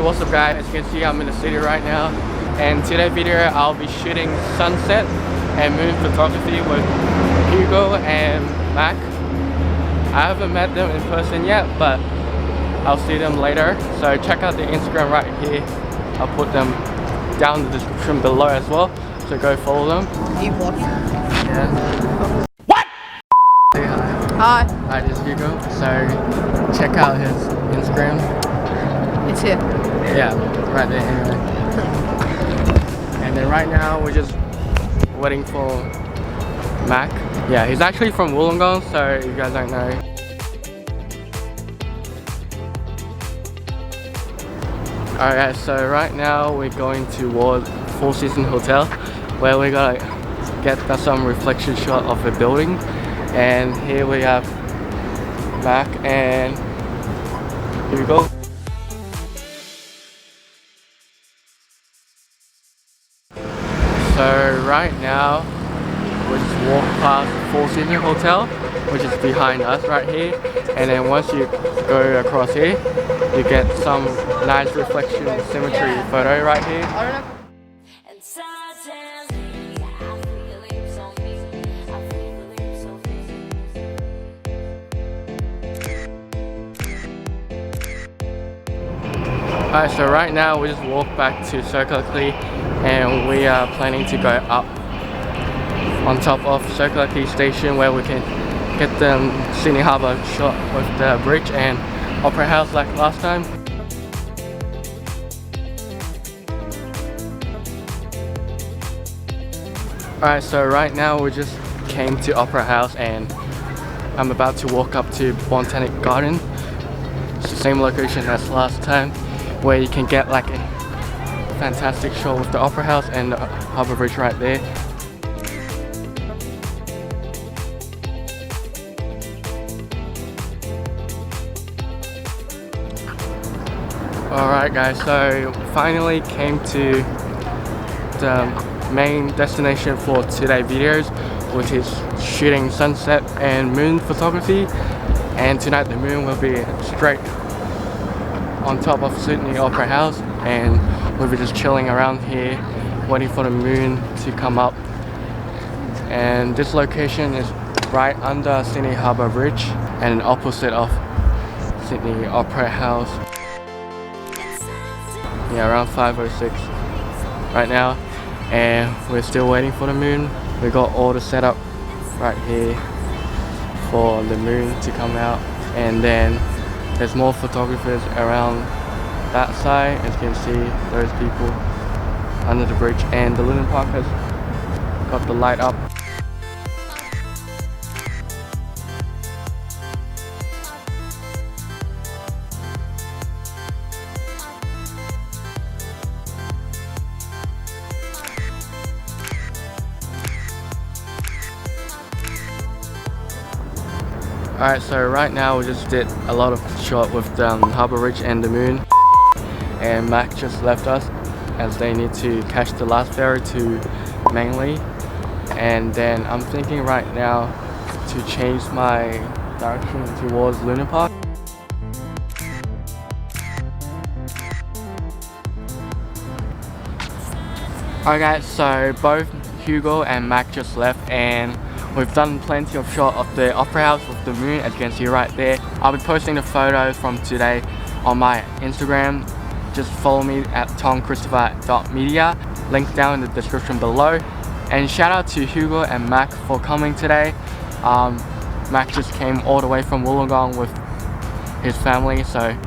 what's up guys? As you can see, I'm in the city right now, and today's video I'll be shooting sunset and moon photography with Hugo and Mac. I haven't met them in person yet, but I'll see them later, so check out their Instagram right here. I'll put them down in the description below as well, so go follow them. Are you vlogging? Yeah. What? Say hi. Hi. Hi, this is Hugo, so check out his Instagram. It's here. Yeah, right there anyway. And then right now we're just waiting for Mac. Yeah, he's actually from Wollongong, so you guys don't know. Alright, so right now we're going towards Four Seasons Hotel, where we're gonna get some reflection shot of the building. And here we have Mac and Hugo. So right now we just walk past Four Seasons Hotel, which is behind us right here, and then once you go across here you get some nice reflection symmetry photo right here. Alright, so right now we just walk back to Circular Quay, and we are planning to go up on top of Circular Quay station, where we can get the Sydney Harbour shot with the bridge and Opera House like last time. Alright, so right now we just came to Opera House and I'm about to walk up to Botanic Garden. It's the same location as last time, where you can get like a fantastic shot with the Opera House and the Harbour Bridge right there. Alright guys, so finally came to the main destination for today's videos, which is shooting sunset and moon photography. And tonight the moon will be straight on top of Sydney Opera House, and we'll be just chilling around here waiting for the moon to come up. And this location is right under Sydney Harbour Bridge and opposite of Sydney Opera House. Yeah, around 5:06 right now, and we're still waiting for the moon. We got all the setup right here for the moon to come out, and then there's more photographers around that side. As you can see, those people under the bridge, and the Luna Park has got the light up. Alright, so right now we just did a lot of shot with the Harbour Bridge and the moon, and Mac just left us as they need to catch the last ferry to Manly. And then I'm thinking right now to change my direction towards Luna Park. Alright guys, so both Hugo and Mac just left, and we've done plenty of shots of the Opera House with the moon, as you can see right there. I'll be posting the photos from today on my Instagram. Just follow me at tongchristopher.media, link down in the description below. And shout out to Hugo and Mac for coming today. Mac just came all the way from Wollongong with his family, so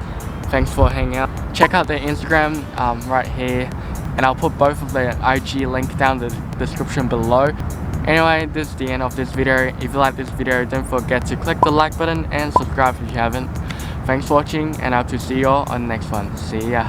thanks for hanging out. Check out their Instagram right here, and I'll put both of their IG link down in the description below. Anyway, this is the end of this video. If you like this video, don't forget to click the like button and subscribe if you haven't. Thanks for watching, and I hope to see you all on the next one. See ya.